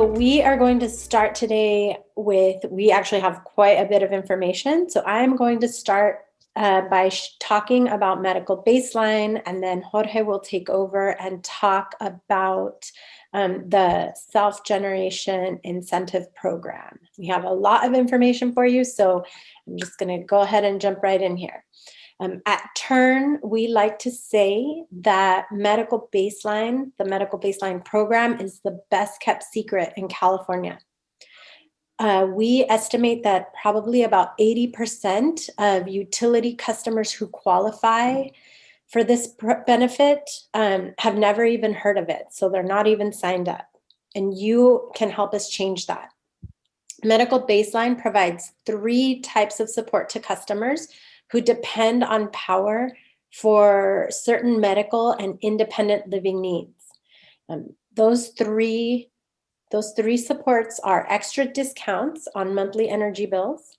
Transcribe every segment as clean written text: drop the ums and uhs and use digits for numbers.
We are going to start today with, we actually have quite a bit of information. So I'm going to start by talking about medical baseline, and then Jorge will take over and talk about the self-generation incentive program. We have a lot of information for you, so I'm just going to go ahead and jump right in here. At Turn, we like to say that the medical baseline program is the best kept secret in California. We estimate that probably about 80% of utility customers who qualify for this benefit have never even heard of it. So they're not even signed up. And you can help us change that. Medical Baseline provides 3 types of support to customers who depend on power for certain medical and independent living needs. Those three supports are extra discounts on monthly energy bills,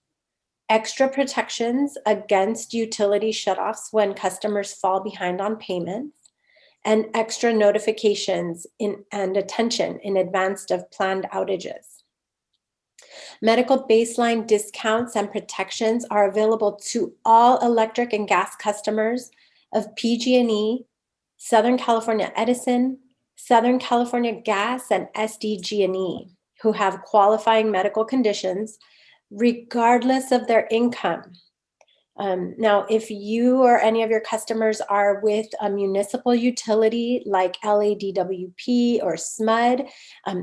extra protections against utility shutoffs when customers fall behind on payments, and extra notifications and attention in advance of planned outages. Medical baseline discounts and protections are available to all electric and gas customers of PG&E, Southern California Edison, Southern California Gas, and SDG&E, who have qualifying medical conditions regardless of their income. Now, if you or any of your customers are with a municipal utility like LADWP or SMUD,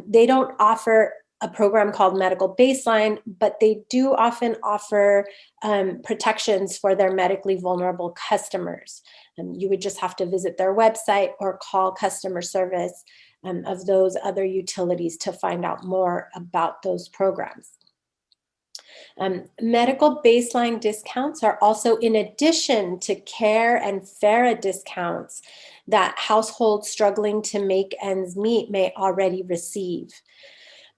they don't offer a program called Medical Baseline, but they do often offer protections for their medically vulnerable customers. You would just have to visit their website or call customer service of those other utilities to find out more about those programs. Medical baseline discounts are also in addition to CARE and FARA discounts that households struggling to make ends meet may already receive.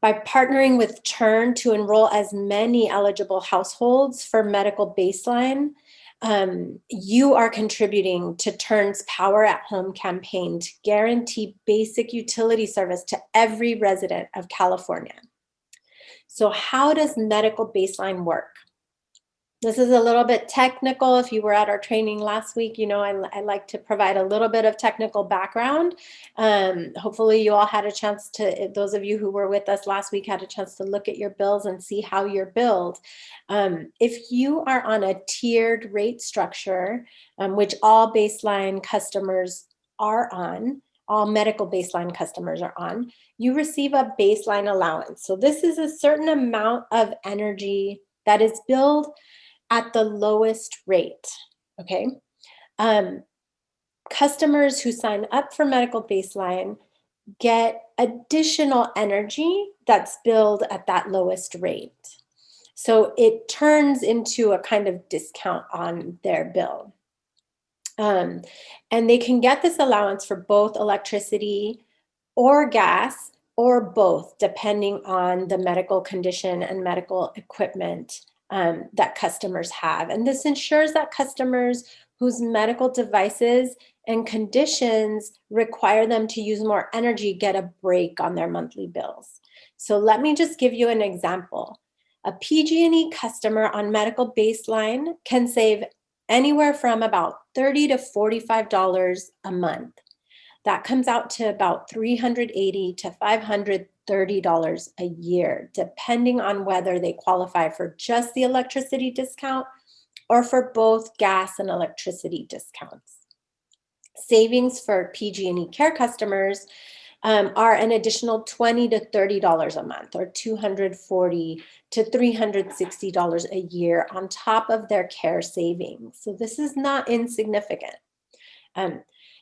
By partnering with Turn to enroll as many eligible households for medical baseline, you are contributing to Turn's Power at Home campaign to guarantee basic utility service to every resident of California. So how does medical baseline work? This is a little bit technical. If you were at our training last week, you know I like to provide a little bit of technical background. Hopefully you all had a chance to, those of you who were with us last week had a chance to look at your bills and see how you're billed. If you are on a tiered rate structure, which all baseline customers are on, all medical baseline customers are on, you receive a baseline allowance. So this is a certain amount of energy that is billed at the lowest rate, okay? Customers who sign up for medical baseline get additional energy that's billed at that lowest rate. So it turns into a kind of discount on their bill. And they can get this allowance for both electricity or gas or both, depending on the medical condition and medical equipment that customers have. And this ensures that customers whose medical devices and conditions require them to use more energy get a break on their monthly bills. So let me just give you an example. A PG&E customer on medical baseline can save anywhere from about $30 to $45 a month. That comes out to about $380 to $530 a year, depending on whether they qualify for just the electricity discount or for both gas and electricity discounts. Savings for PG&E Care customers are an additional $20 to $30 a month, or $240 to $360 a year on top of their care savings. So this is not insignificant.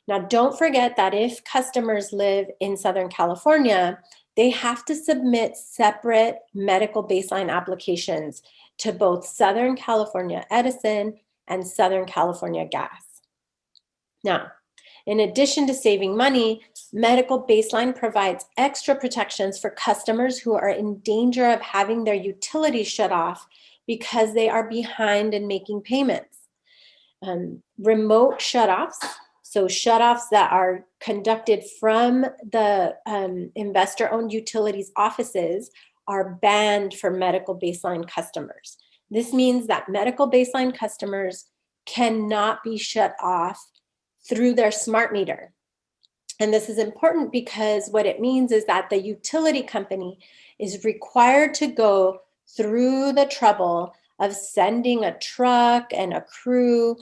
Now, don't forget that if customers live in Southern California, they have to submit separate medical baseline applications to both Southern California Edison and Southern California Gas. Now, in addition to saving money, medical baseline provides extra protections for customers who are in danger of having their utilities shut off because they are behind in making payments. Remote shutoffs, So shutoffs that are conducted from the investor-owned utilities offices are banned for medical baseline customers. This means that medical baseline customers cannot be shut off through their smart meter. And this is important because what it means is that the utility company is required to go through the trouble of sending a truck and a crew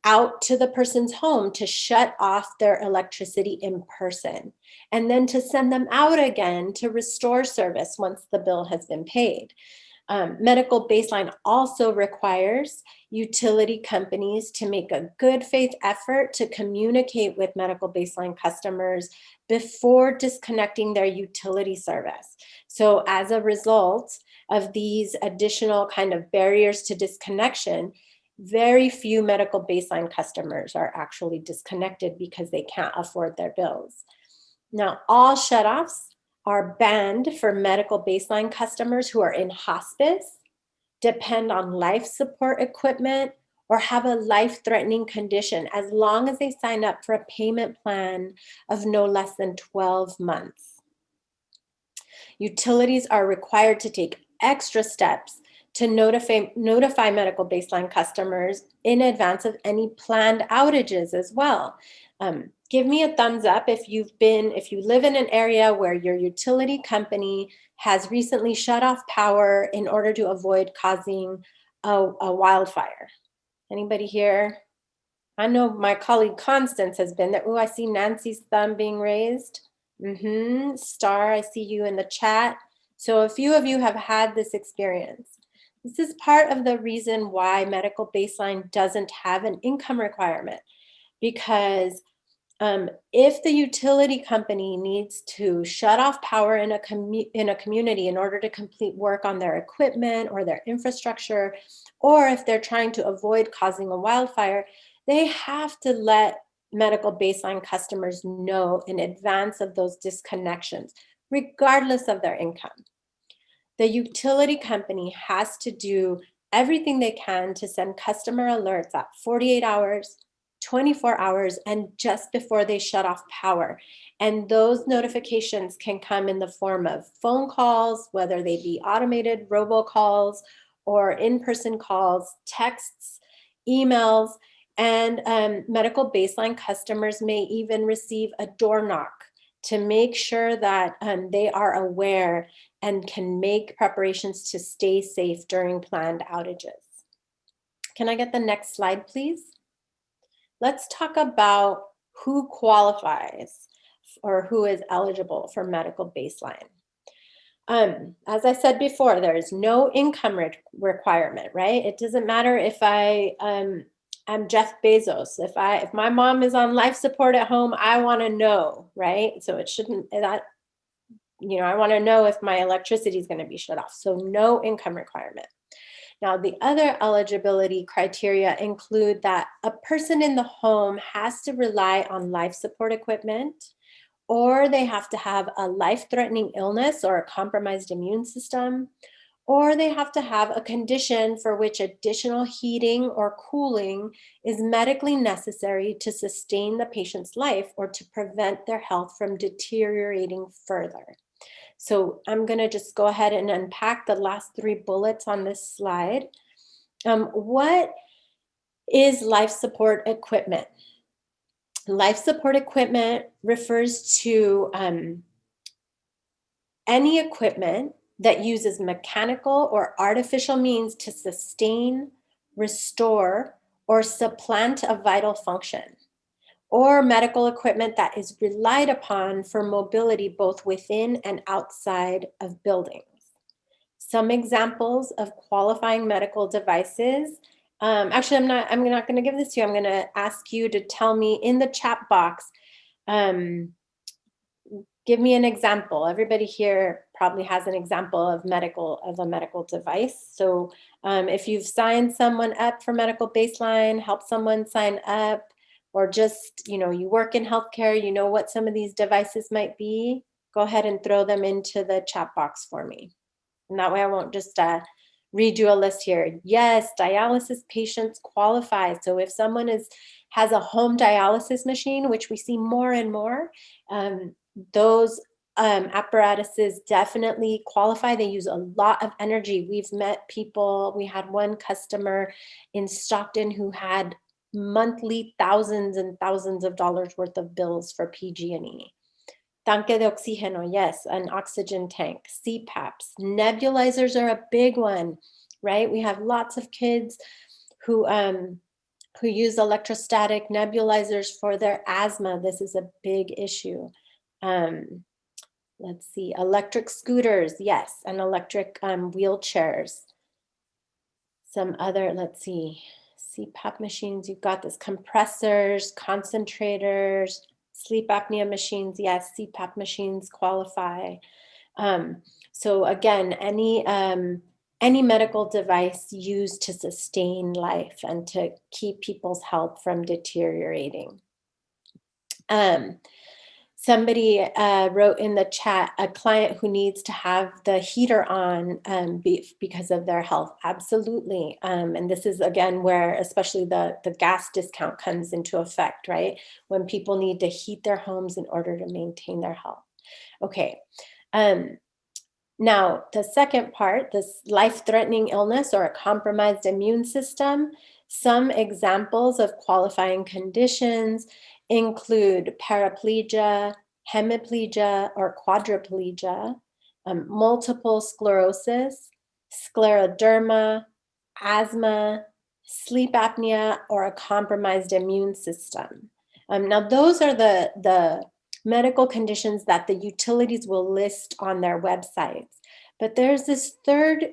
out to the person's home to shut off their electricity in person, and then to send them out again to restore service once the bill has been paid. Medical baseline also requires utility companies to make a good faith effort to communicate with medical baseline customers before disconnecting their utility service. So as a result of these additional kind of barriers to disconnection, very few medical baseline customers are actually disconnected because they can't afford their bills. Now, all shutoffs are banned for medical baseline customers who are in hospice, depend on life support equipment, or have a life-threatening condition, as long as they sign up for a payment plan of no less than 12 months. Utilities are required to take extra steps to notify medical baseline customers in advance of any planned outages as well. Give me a thumbs up if you live in an area where your utility company has recently shut off power in order to avoid causing a wildfire. Anybody here? I know my colleague Constance has been there. Oh, I see Nancy's thumb being raised. Star, I see you in the chat. So a few of you have had this experience. This is part of the reason why medical baseline doesn't have an income requirement, because if the utility company needs to shut off power in a community in order to complete work on their equipment or their infrastructure, or if they're trying to avoid causing a wildfire, they have to let medical baseline customers know in advance of those disconnections, regardless of their income. The utility company has to do everything they can to send customer alerts at 48 hours, 24 hours, and just before they shut off power. And those notifications can come in the form of phone calls, whether they be automated robocalls or in-person calls, texts, emails, and medical baseline customers may even receive a door knock to make sure that they are aware and can make preparations to stay safe during planned outages. Can I get the next slide, please? Let's talk about who qualifies or who is eligible for medical baseline. As I said before, there is no income requirement, right? It doesn't matter if I'm Jeff Bezos. If my mom is on life support at home, I want to know, right? So it shouldn't that, I want to know if my electricity is going to be shut off. So no income requirement. Now, the other eligibility criteria include that a person in the home has to rely on life support equipment, or they have to have a life-threatening illness or a compromised immune system, or they have to have a condition for which additional heating or cooling is medically necessary to sustain the patient's life or to prevent their health from deteriorating further. So I'm going to just go ahead and unpack the last 3 bullets on this slide. What is life support equipment? Life support equipment refers to any equipment that uses mechanical or artificial means to sustain, restore, or supplant a vital function, or medical equipment that is relied upon for mobility both within and outside of buildings. Some examples of qualifying medical devices. Actually, I'm not going to give this to you. I'm going to ask you to tell me in the chat box, give me an example. Everybody here probably has an example of a medical device. So if you've signed someone up for medical baseline, help someone sign up, or just, you work in healthcare, you know what some of these devices might be, go ahead and throw them into the chat box for me. And that way I won't just redo a list here. Yes, dialysis patients qualify. So if someone has a home dialysis machine, which we see more and more, those apparatuses definitely qualify. They use a lot of energy. We've met people, we had one customer in Stockton who had monthly thousands and thousands of dollars worth of bills for PG&E. Tanque de oxígeno, yes, an oxygen tank, CPAPs. Nebulizers are a big one, right? We have lots of kids who use electrostatic nebulizers for their asthma. This is a big issue. Let's see, electric scooters, yes, and electric wheelchairs. Some other, let's see, CPAP machines, you've got this, compressors, concentrators, sleep apnea machines, yes, CPAP machines qualify. So again, any medical device used to sustain life and to keep people's health from deteriorating. Somebody wrote in the chat, a client who needs to have the heater on because of their health. Absolutely. And this is, again, where especially the gas discount comes into effect, right? When people need to heat their homes in order to maintain their health. Okay. Now, the second part, this life-threatening illness or a compromised immune system, some examples of qualifying conditions include paraplegia, hemiplegia or quadriplegia, multiple sclerosis, scleroderma, asthma, sleep apnea, or a compromised immune system. Now, those are the medical conditions that the utilities will list on their websites. But there's this third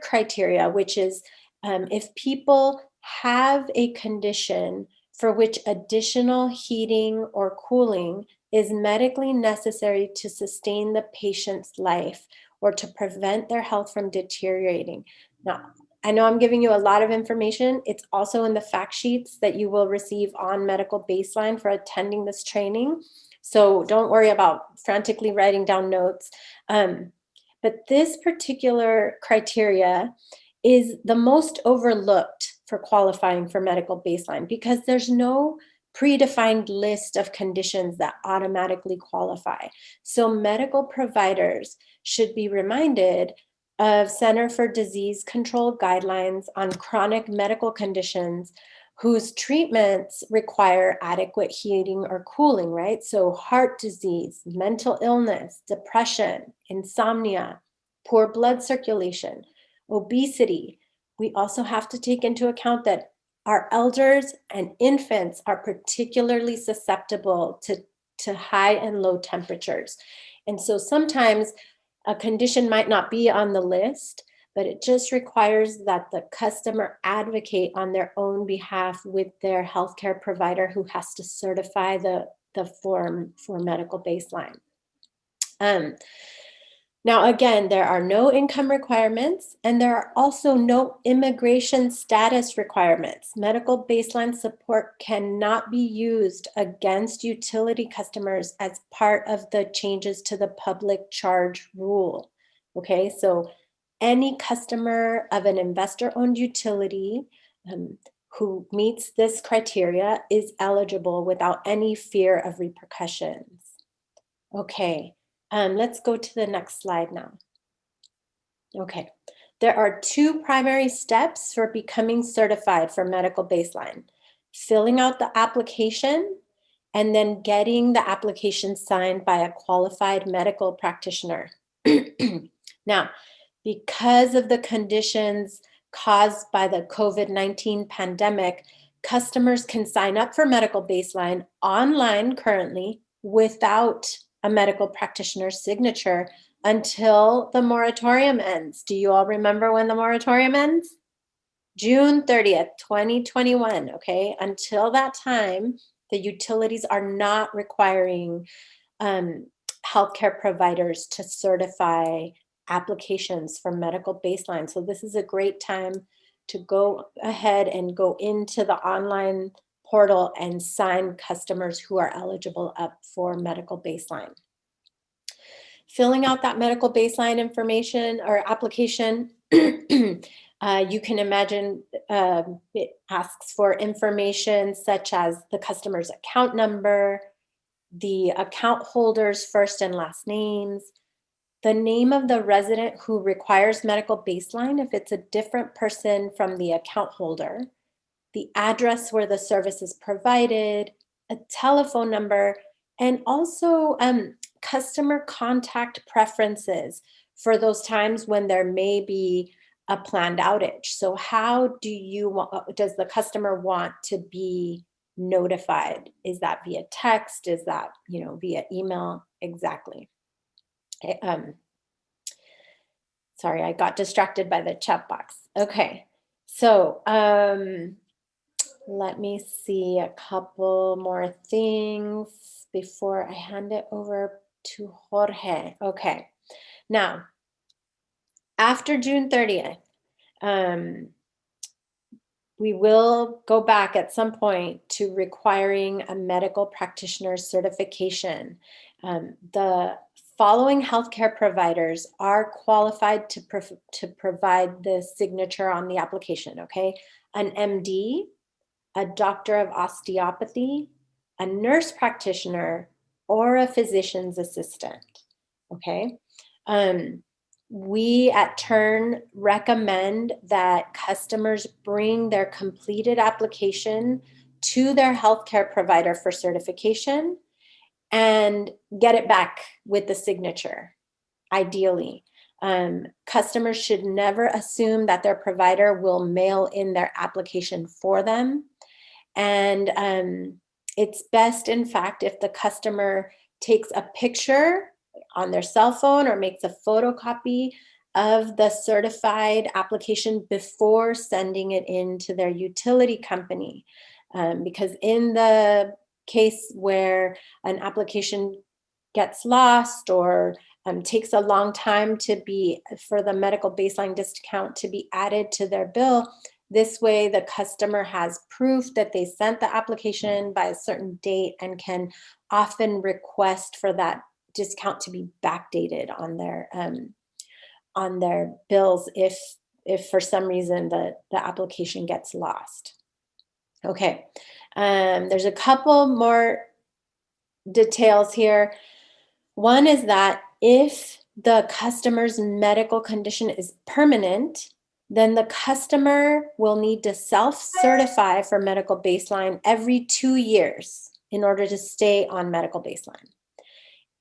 criteria, which is if people have a condition for which additional heating or cooling is medically necessary to sustain the patient's life or to prevent their health from deteriorating. Now, I know I'm giving you a lot of information. It's also in the fact sheets that you will receive on Medical Baseline for attending this training. So don't worry about frantically writing down notes. But this particular criteria is the most overlooked for qualifying for Medical Baseline because there's no predefined list of conditions that automatically qualify. So medical providers should be reminded of Center for Disease Control guidelines on chronic medical conditions whose treatments require adequate heating or cooling, right? So heart disease, mental illness, depression, insomnia, poor blood circulation, obesity. We also have to take into account that our elders and infants are particularly susceptible to high and low temperatures. And so sometimes a condition might not be on the list, but it just requires that the customer advocate on their own behalf with their healthcare provider who has to certify the form for Medical Baseline. Now, again, there are no income requirements and there are also no immigration status requirements. Medical Baseline support cannot be used against utility customers as part of the changes to the public charge rule. Okay, so any customer of an investor-owned utility who meets this criteria is eligible without any fear of repercussions. Okay. Let's go to the next slide now. Okay, there are two primary steps for becoming certified for Medical Baseline: filling out the application and then getting the application signed by a qualified medical practitioner. Now, because of the conditions caused by the COVID-19 pandemic, customers can sign up for Medical Baseline online currently without a medical practitioner's signature until the moratorium ends. Do you all remember when the moratorium ends? June 30th, 2021, okay? Until that time, the utilities are not requiring healthcare providers to certify applications for Medical Baseline. So this is a great time to go ahead and go into the online portal and sign customers who are eligible up for Medical Baseline. Filling out that Medical Baseline information or application You can imagine it asks for information such as the customer's account number, the account holder's first and last names, the name of the resident who requires medical baseline if it's a different person from the account holder, the address where the service is provided, a telephone number, and also customer contact preferences for those times when there may be a planned outage. So how does the customer want to be notified? Is that via text? Is that, via email? Exactly. Sorry, I got distracted by the chat box. Okay, so let me see a couple more things before I hand it over to Jorge. Okay, now, after June 30th, we will go back at some point to requiring a medical practitioner's certification. The following healthcare providers are qualified to provide the signature on the application, okay? An MD, a doctor of osteopathy, a nurse practitioner, or a physician's assistant, okay? We at Turn recommend that customers bring their completed application to their healthcare provider for certification and get it back with the signature, ideally. Customers should never assume that their provider will mail in their application for them. And it's best, in fact, if the customer takes a picture on their cell phone or makes a photocopy of the certified application before sending it in to their utility company. Because in the case where an application gets lost or takes a long time for the medical baseline discount to be added to their bill, this way the customer has proof that they sent the application by a certain date and can often request for that discount to be backdated on their bills if for some reason the application gets lost. Okay, there's a couple more details here. One is that if the customer's medical condition is permanent, then the customer will need to self-certify for medical baseline every 2 years in order to stay on medical baseline.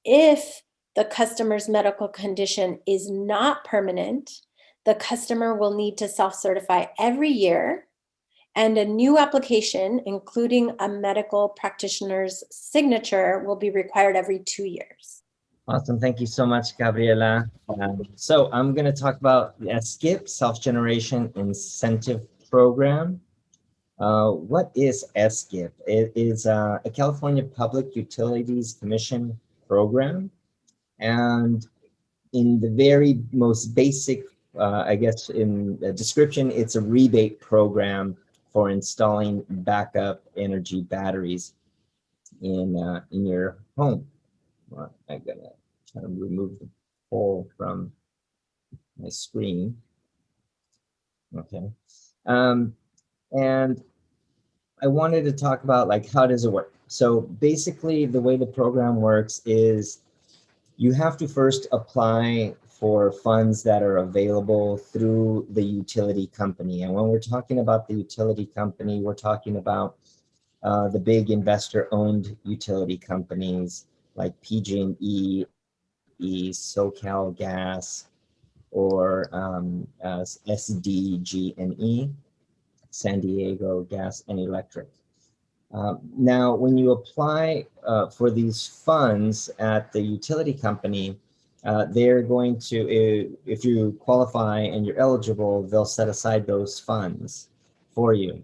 If the customer's medical condition is not permanent, the customer will need to self-certify every year, and a new application, including a medical practitioner's signature, will be required every 2 years. Awesome. Thank you so much, Gabriela. So I'm going to talk about the SGIP, Self-Generation Incentive Program. What is SGIP? It is a California Public Utilities Commission program. And in the very most basic, I guess in the description, it's a rebate program for installing backup energy batteries in your home. Well, I'm gonna try to remove the poll from my screen. Okay. And I wanted to talk about how does it work? So basically the way the program works is you have to first apply for funds that are available through the utility company. And when we're talking about the utility company, we're talking about the big investor-owned utility companies like PG&E, SoCal Gas, or SDG&E, San Diego Gas and Electric. Now, when you apply for these funds at the utility company, they're going to, if you qualify and you're eligible, they'll set aside those funds for you.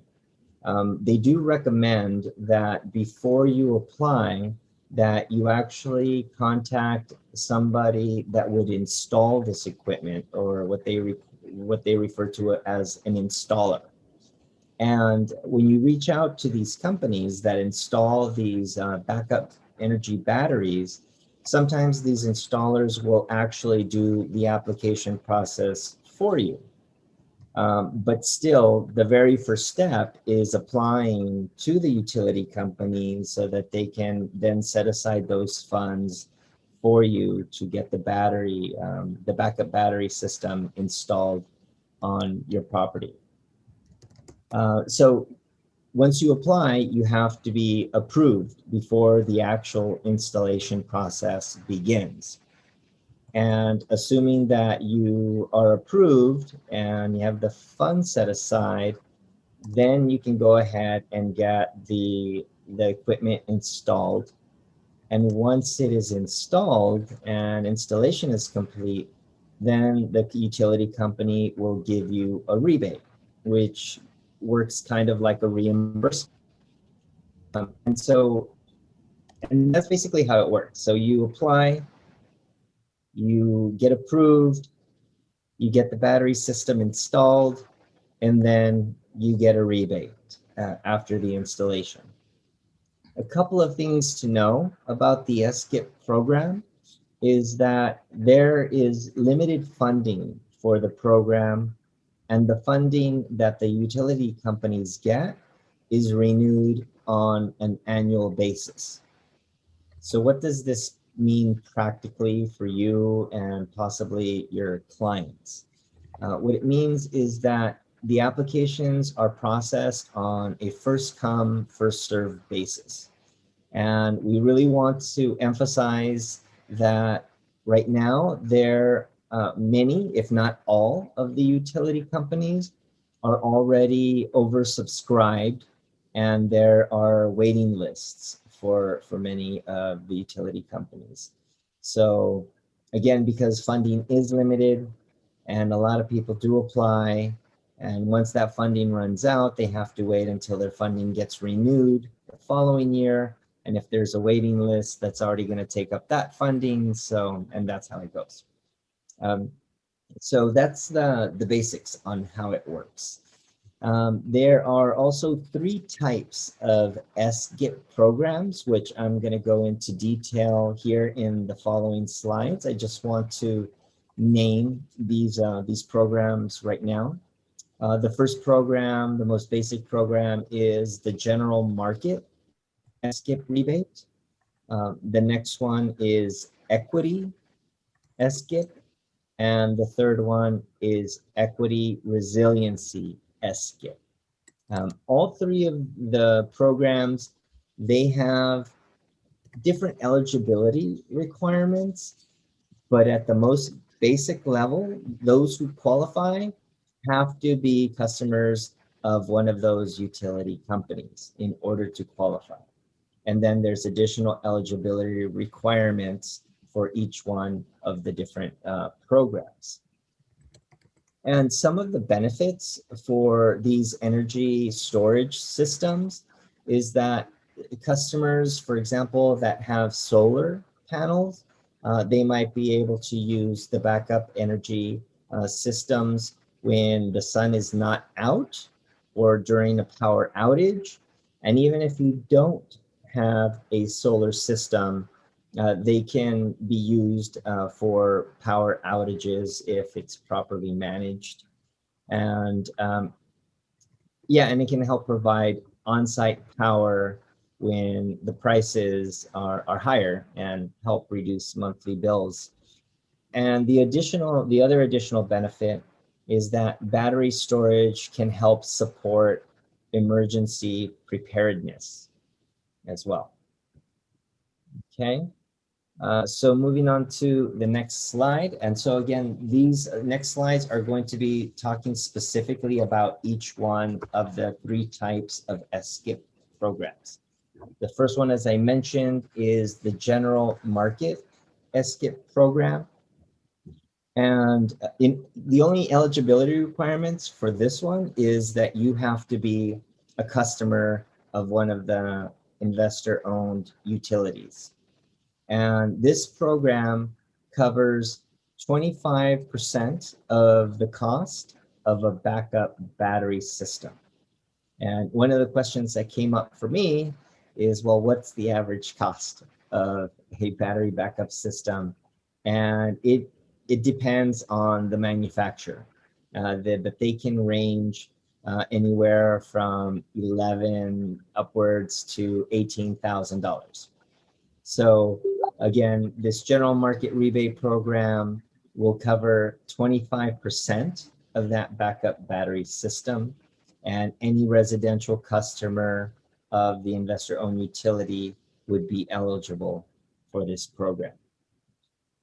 They do recommend that before you apply, that you actually contact somebody that would install this equipment, or what they refer to as an installer. And when you reach out to these companies that install these backup energy batteries, sometimes these installers will actually do the application process for you. But still, the very first step is applying to the utility company so that they can then set aside those funds for you to get the battery, the backup battery system installed on your property. So once you apply, you have to be approved before the actual installation process begins. And assuming that you are approved and you have the funds set aside, then you can go ahead and get the equipment installed. And once it is installed and installation is complete, then the utility company will give you a rebate, which works kind of like a reimbursement. And that's basically how it works. So you apply, you get approved, you get the battery system installed, and then you get a rebate after the installation. A couple of things to know about the SGIP program is that there is limited funding for the program, and the funding that the utility companies get is renewed on an annual basis. So what does this mean practically for you and possibly your clients? What it means is that the applications are processed on a first come, first served basis. And we really want to emphasize that right now there many, if not all, of the utility companies are already oversubscribed, and there are waiting lists for many of the utility companies. So again, because funding is limited and a lot of people do apply, and once that funding runs out, they have to wait until their funding gets renewed the following year. And if there's a waiting list, that's already going to take up that funding. So, and that's how it goes. So that's the basics on how it works. There are also 3 types of SGIP programs, which I'm going to go into detail here in the following slides. I just want to name these programs right now. The first program, the most basic program, is the general market SGIP rebate. The next one is equity SGIP. And the third one is equity resiliency SGIP. All 3 of the programs, they have different eligibility requirements, but at the most basic level, those who qualify have to be customers of one of those utility companies in order to qualify. And then there's additional eligibility requirements for each one of the different programs. And some of the benefits for these energy storage systems is that customers, for example, that have solar panels, they might be able to use the backup energy systems when the sun is not out or during a power outage. And even if you don't have a solar system, they can be used for power outages if it's properly managed. And yeah, and it can help provide on-site power when the prices are higher and help reduce monthly bills. And the other additional benefit is that battery storage can help support emergency preparedness as well. Okay. So moving on to the next slide. And so again, these next slides are going to be talking specifically about each one of the 3 types of SGIP programs. The first one, as I mentioned, is the general market SGIP program. And the only eligibility requirements for this one is that you have to be a customer of one of the investor-owned utilities. And this program covers 25% of the cost of a backup battery system. And one of the questions that came up for me is, well, what's the average cost of a battery backup system? And it depends on the manufacturer. but they can range anywhere from 11 upwards to $18,000. So again, this general market rebate program will cover 25% of that backup battery system, and any residential customer of the investor-owned utility would be eligible for this program.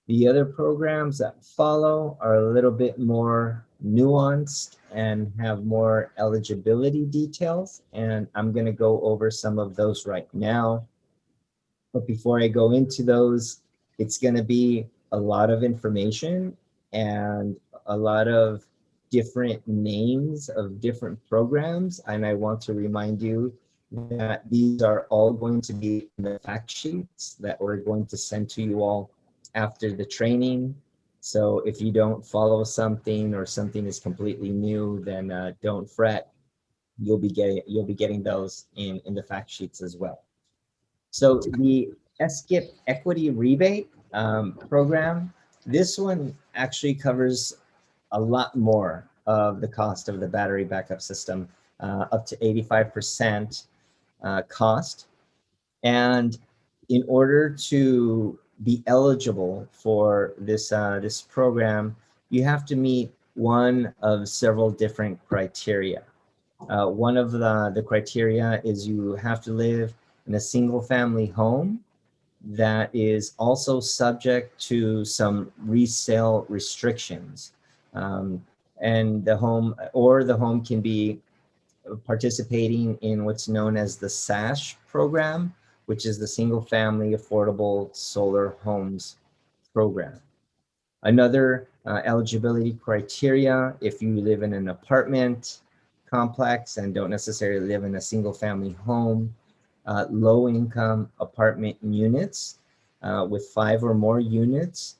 The other programs that follow are a little bit more nuanced and have more eligibility details, and I'm going to go over some of those right now. But before I go into those, it's going to be a lot of information and a lot of different names of different programs. And I want to remind you that these are all going to be in the fact sheets that we're going to send to you all after the training. So if you don't follow something or something is completely new, then don't fret. You'll be getting those in the fact sheets as well. So the SGIP equity rebate program, this one actually covers a lot more of the cost of the battery backup system, up to 85% cost. And in order to be eligible for this, this program, you have to meet one of several different criteria. One of the criteria is you have to live in a single family home that is also subject to some resale restrictions. And the home can be participating in what's known as the SASH program, which is the Single Family Affordable Solar Homes program. Another eligibility criteria, if you live in an apartment complex and don't necessarily live in a single family home, low income apartment units with 5 or more units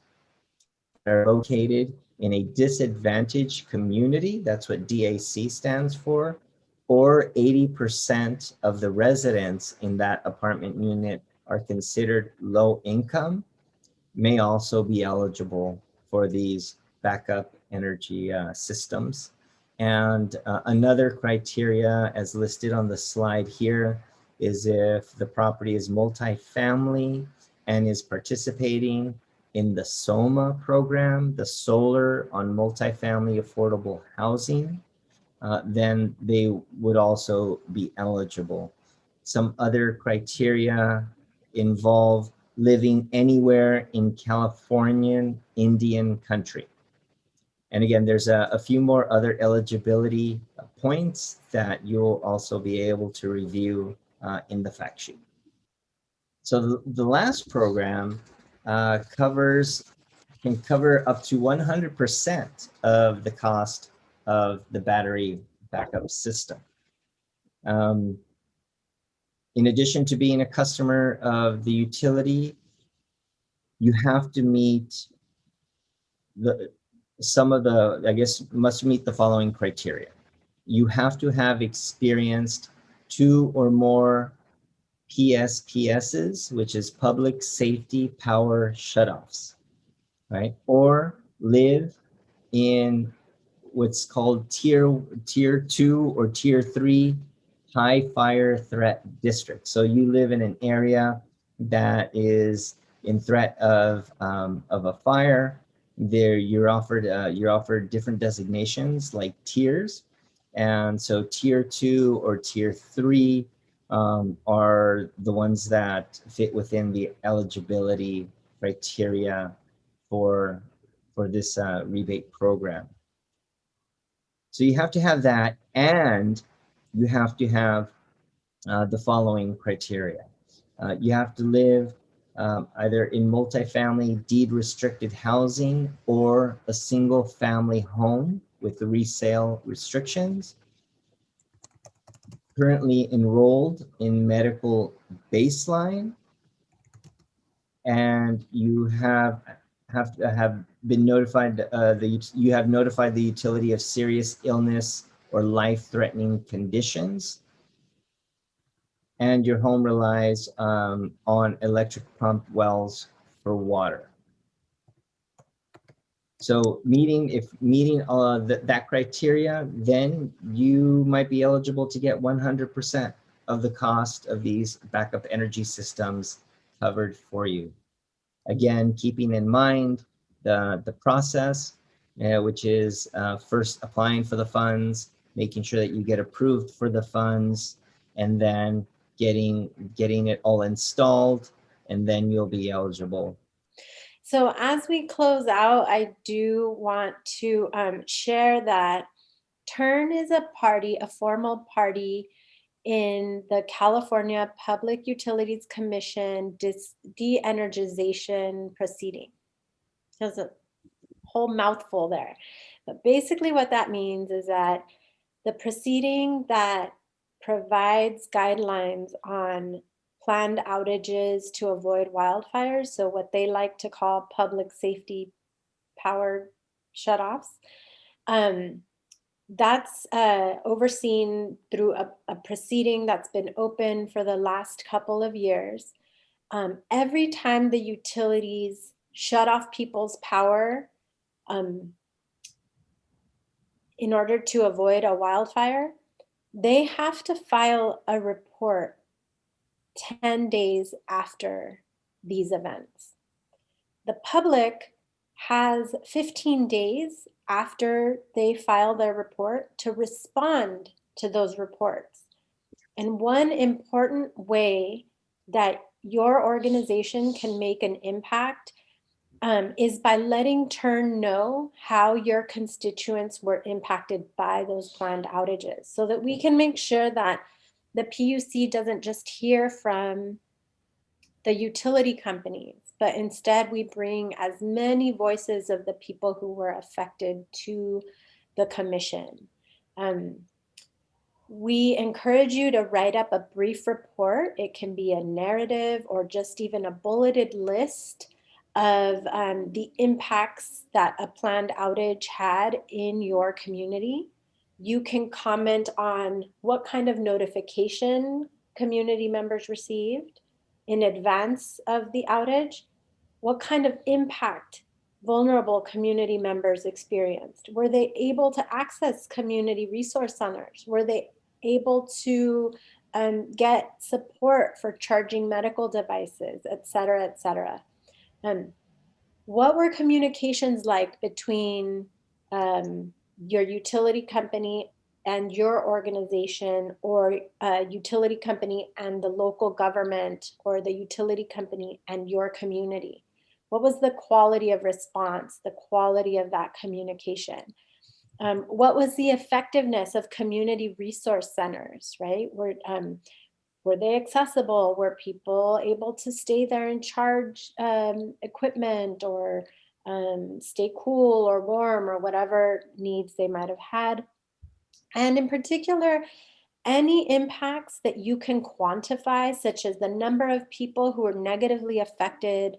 are located in a disadvantaged community, that's what DAC stands for, or 80% of the residents in that apartment unit are considered low income, may also be eligible for these backup energy systems. And another criteria as listed on the slide here is if the property is multifamily and is participating in the SOMA program, the Solar on Multifamily Affordable Housing, then they would also be eligible. Some other criteria involve living anywhere in Californian Indian country. And again, there's a few more other eligibility points that you'll also be able to review in the fact sheet. So the last program can cover up to 100% of the cost of the battery backup system. In addition to being a customer of the utility, you have to meet must meet the following criteria. You have to have experienced 2 or more PSPSs, which is public safety power shutoffs, right? Or live in what's called tier 2 or tier 3 high fire threat district. So you live in an area that is in threat of a fire. There you're offered different designations like tiers, and so tier 2 or tier 3 are the ones that fit within the eligibility criteria for this rebate program. So you have to have that, and you have to have the following criteria. You have to live either in multifamily deed restricted housing or a single family home with the resale restrictions. Currently enrolled in medical baseline, and you have been notified, you have notified the utility of serious illness or life-threatening conditions, and your home relies on electric pump wells for water. So if meeting that criteria, then you might be eligible to get 100% of the cost of these backup energy systems covered for you. Again, keeping in mind the process, which is first applying for the funds, making sure that you get approved for the funds, and then getting it all installed, and then you'll be eligible. So as we close out, I do want to share that TURN is a formal party in the California Public Utilities Commission de-energization proceeding. There's a whole mouthful there. But basically what that means is that the proceeding that provides guidelines on planned outages to avoid wildfires, so what they like to call public safety power shutoffs, that's overseen through a proceeding that's been open for the last couple of years. Every time the utilities shut off people's power in order to avoid a wildfire, they have to file a report 10 days after these events. The public has 15 days after they file their report to respond to those reports. And one important way that your organization can make an impact is by letting TURN know how your constituents were impacted by those planned outages, so that we can make sure that the PUC doesn't just hear from the utility companies, but instead we bring as many voices of the people who were affected to the commission. We encourage you to write up a brief report. It can be a narrative or just even a bulleted list of the impacts that a planned outage had in your community. You can comment on what kind of notification community members received in advance of the outage, what kind of impact vulnerable community members experienced. Were they able to access community resource centers? Were they able to get support for charging medical devices, et cetera, et cetera? What were communications like between your utility company and your organization, or a utility company and the local government, or the utility company and your community? What was the quality of response, the quality of that communication? What was the effectiveness of community resource centers, right? Were they accessible? Were people able to stay there and charge equipment, or stay cool or warm, or whatever needs they might have had? And in particular, any impacts that you can quantify, such as the number of people who were negatively affected,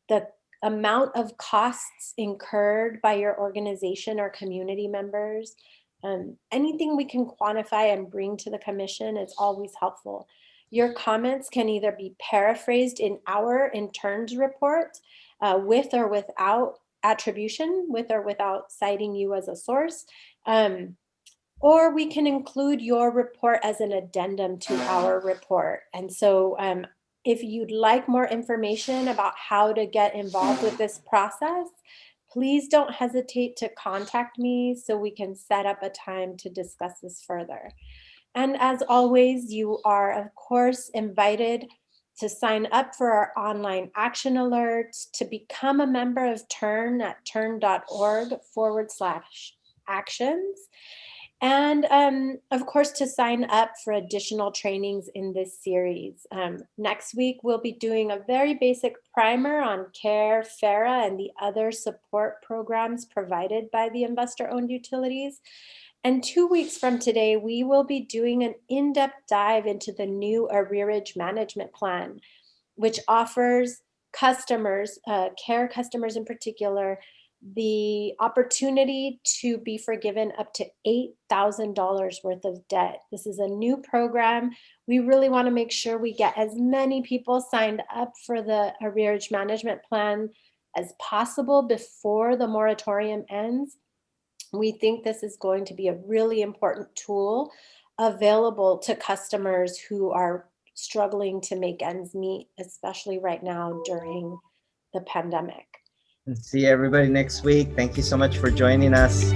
the amount of costs incurred by your organization or community members. Anything we can quantify and bring to the commission is always helpful. Your comments can either be paraphrased in TURN's report, with or without attribution, with or without citing you as a source. Or we can include your report as an addendum to our report. And so if you'd like more information about how to get involved with this process, please don't hesitate to contact me so we can set up a time to discuss this further. And as always, you are, of course, invited to sign up for our online action alerts, to become a member of TURN at turn.org/actions. And of course, to sign up for additional trainings in this series. Next week, we'll be doing a very basic primer on CARE, FARA, and the other support programs provided by the investor-owned utilities. And 2 weeks from today, we will be doing an in-depth dive into the new arrearage management plan, which offers customers, CARE customers in particular, the opportunity to be forgiven up to $8,000 worth of debt. This is a new program. We really want to make sure we get as many people signed up for the arrearage management plan as possible before the moratorium ends. We think this is going to be a really important tool available to customers who are struggling to make ends meet, especially right now during the pandemic. And see everybody next week. Thank you so much for joining us.